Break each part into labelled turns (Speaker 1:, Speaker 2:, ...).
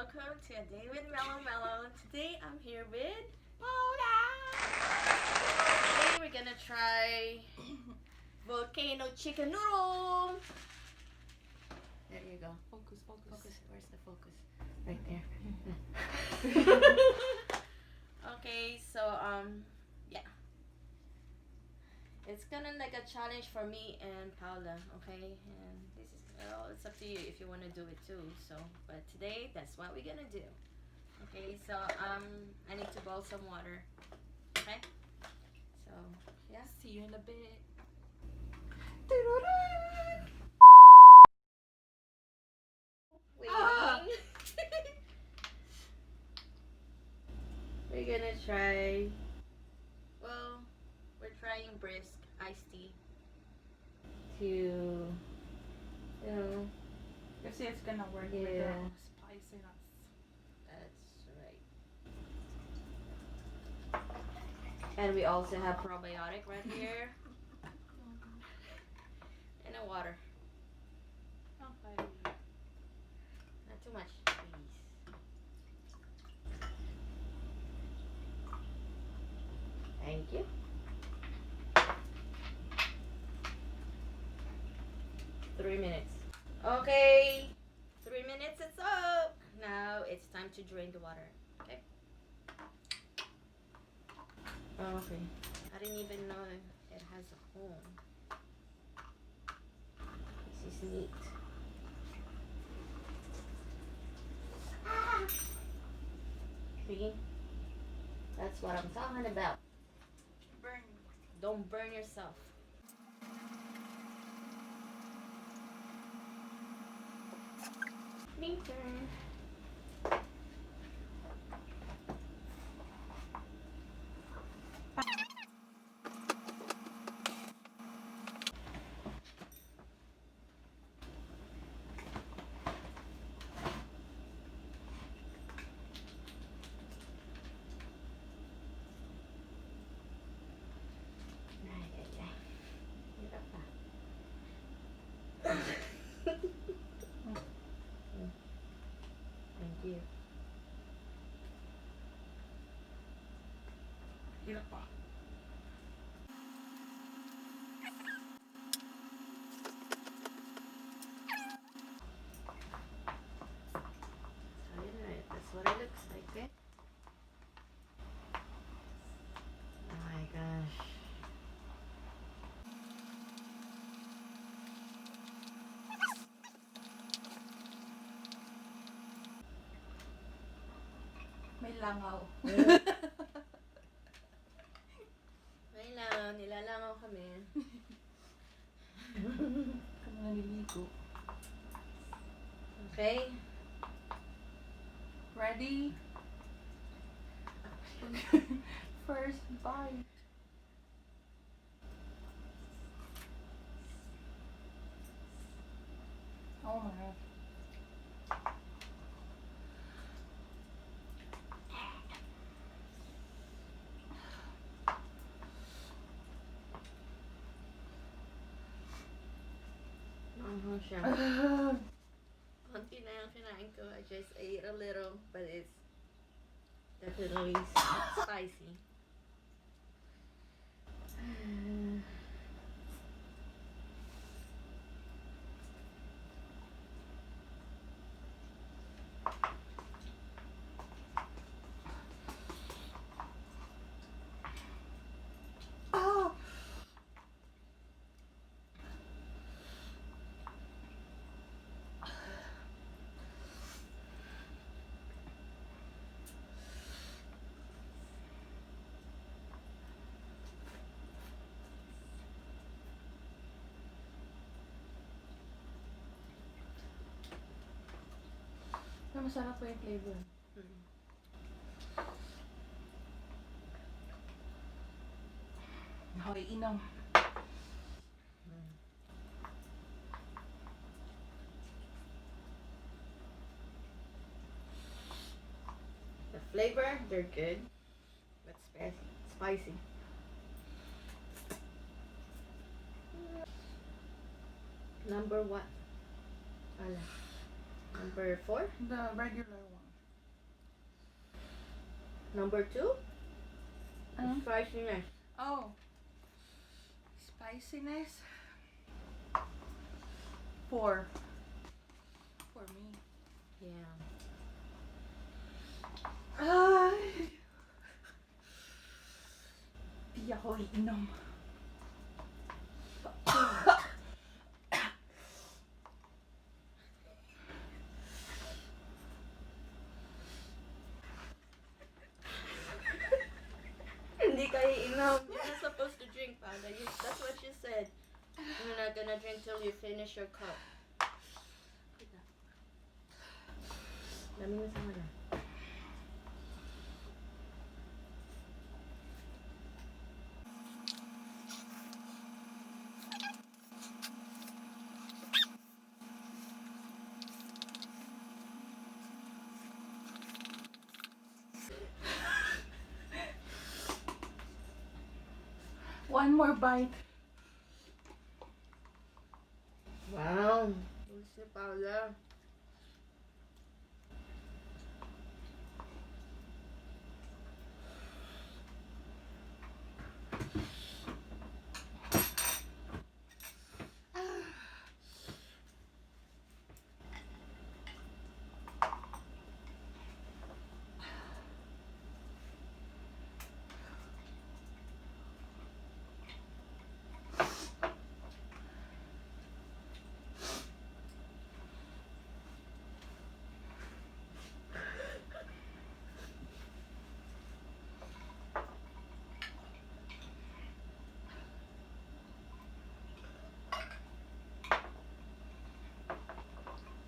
Speaker 1: welcome to A Day with Mellow Mellow. Today I'm here with Mona. Today we're gonna try volcano chicken noodle. There you go.
Speaker 2: Focus.
Speaker 1: Focus. Where's the focus? Right there. Okay, so yeah. It's kind of like a challenge for me and Paula, okay? And this is, well, it's up to you if you want to do it too. So, but today, that's what we're gonna do. Okay, so I need to boil some water. Okay? So, yeah.
Speaker 2: See you in a bit.
Speaker 1: Waiting. We're gonna try, well, we're trying brisk iced tea to, you know,
Speaker 2: Let's see, it's gonna work with
Speaker 1: Yeah.
Speaker 2: the spiciness.
Speaker 1: that's right. And we also have probiotic right here and a water.
Speaker 2: Okay.
Speaker 1: Not too much, please. Thank you. Three minutes. Okay. 3 minutes, it's up. Now it's time to drain the water. Okay. Okay. I didn't even know it has a home. This is neat. See? That's what I'm talking about.
Speaker 2: Burn.
Speaker 1: Don't burn yourself. Me turn. Thank you.
Speaker 2: Hirap pa.
Speaker 1: So yun na, that's what it looks like, eh? Oh my gosh.
Speaker 2: May langaw.
Speaker 1: May lang, nilalangaw kami.
Speaker 2: Kami naliligo.
Speaker 1: Okay?
Speaker 2: Ready? First bite. Oh my gosh.
Speaker 1: Siya. Konti na yung kinain ko. I just ate a little, but it's definitely spicy.
Speaker 2: Ah! Pero masarap po yung flavor.
Speaker 1: Mm.
Speaker 2: Hoy, inom.
Speaker 1: The flavor, they're good, but spicy. Number what? Ala. Number 4?
Speaker 2: The regular one.
Speaker 1: Number 2?
Speaker 2: Ano?
Speaker 1: Spiciness.
Speaker 2: Oh. Spiciness. 4. For me.
Speaker 1: Yeah.
Speaker 2: Ay! Di ako iinom.
Speaker 1: Hindi ka iinom. You're not supposed to drink, Panda. That's what you said. You're not gonna drink till you finish your cup. Dami mo sa mga.
Speaker 2: One more bite.
Speaker 1: Wow. Dulce, Paula.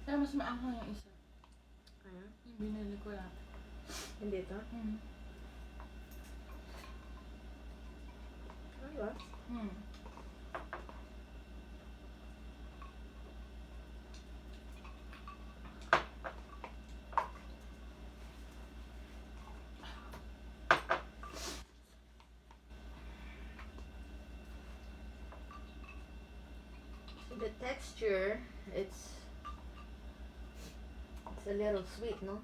Speaker 2: Pero mas maanghang yung isa.
Speaker 1: Ano?
Speaker 2: Yung binili ko lang.
Speaker 1: Hindi ito?
Speaker 2: Hmm.
Speaker 1: Ano ba?
Speaker 2: Hmm.
Speaker 1: The texture, it's a little sweet, no?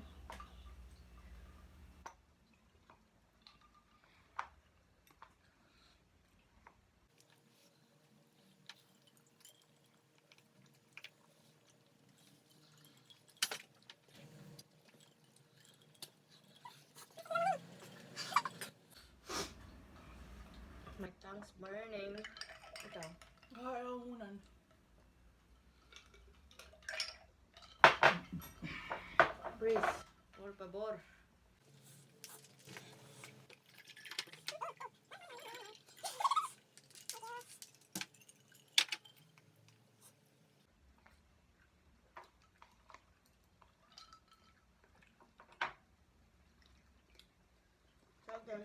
Speaker 1: My tongue's burning. Ito.
Speaker 2: Ayaw munan.
Speaker 1: Breeze. Por favor. Tell them.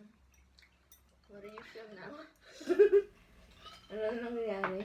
Speaker 1: What do you feel now? Ano nangyayari?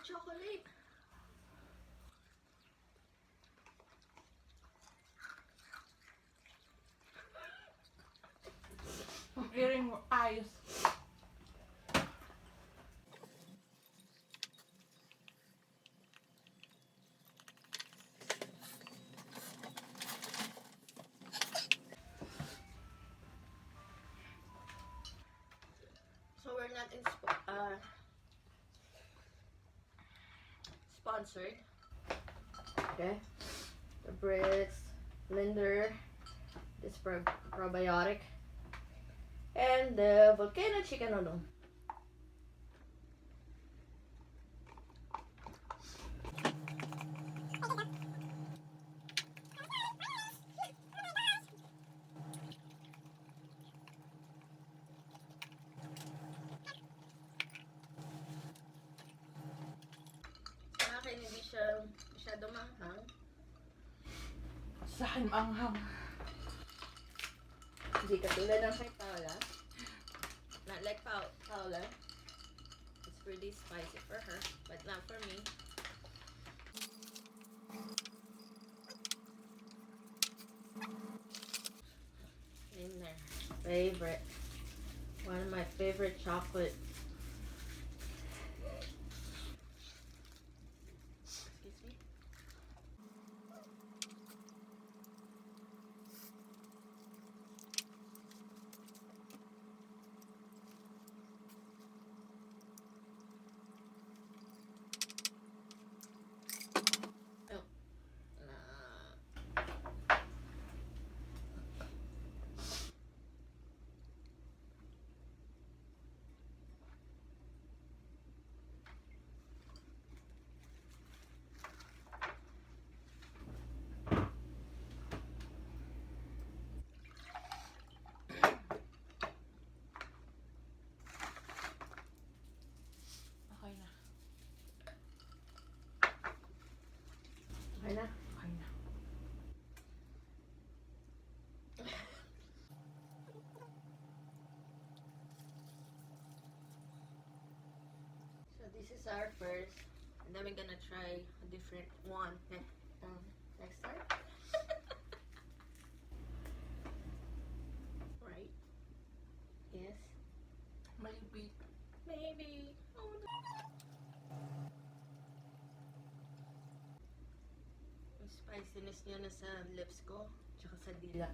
Speaker 1: Chocolate.
Speaker 2: I'm eating ice.
Speaker 1: So we're not sponsored. Okay. The Brits, blender, this probiotic, and the volcano chicken noodle. Sa akin, hindi siya masyadong manghang.
Speaker 2: Sa akin maanghang.
Speaker 1: Hindi katulad ng kay Paula. Not like Paula. It's pretty spicy for her, but not for me. In there. Favorite. One of my favorite chocolate. Excuse me. Oh.
Speaker 2: Okay na.
Speaker 1: Okay na.
Speaker 2: Okay na.
Speaker 1: So this is our first, and then we're gonna try a different one next time. Right? Yes.
Speaker 2: Malipit.
Speaker 1: Maybe. Oh, no. Yung spiciness niya na sa lips ko, tsaka sa dila.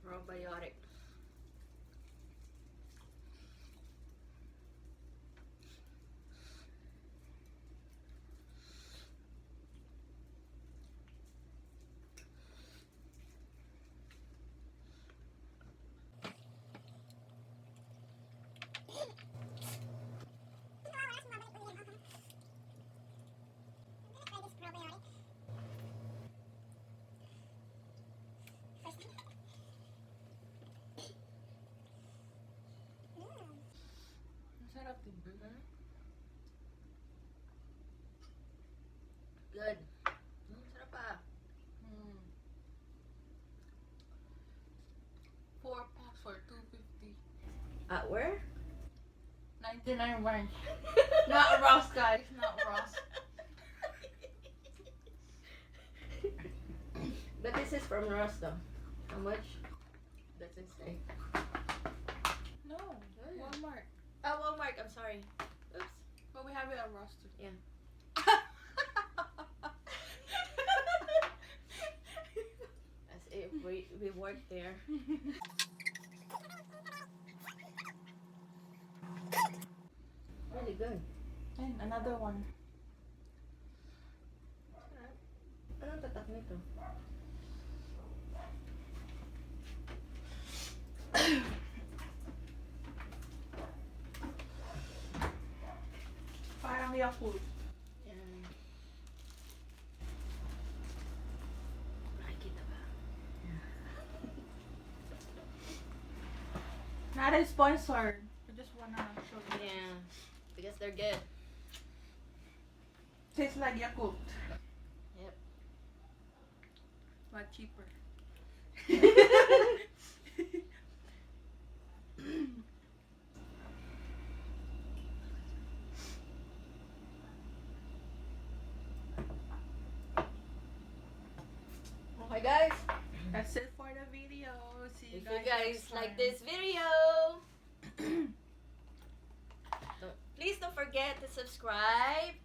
Speaker 1: Probiotic.
Speaker 2: Masarap din ba?
Speaker 1: Good. Sarap pa.
Speaker 2: 4 packs for $2.50.
Speaker 1: At where?
Speaker 2: 99 ranch. Not Ross, guys. Not Ross.
Speaker 1: But this is from Ross though. How much? Does it say?
Speaker 2: No. Walmart.
Speaker 1: Oh, Walmart. I'm sorry. Oops.
Speaker 2: But we have it at Ross too.
Speaker 1: Yeah. As if we work there. Really good.
Speaker 2: And another one.
Speaker 1: Anong tatak nito?
Speaker 2: Parang Yakult.
Speaker 1: Yan. Nakikita ba?
Speaker 2: Not a sponsor. I just wanna show you.
Speaker 1: Yeah. Because they're good.
Speaker 2: Tastes like Yakult.
Speaker 1: Yep.
Speaker 2: But cheaper.
Speaker 1: Okay guys.
Speaker 2: That's it for the video. See you
Speaker 1: If
Speaker 2: guys.
Speaker 1: you guys
Speaker 2: next
Speaker 1: like
Speaker 2: time.
Speaker 1: this video, please don't forget to subscribe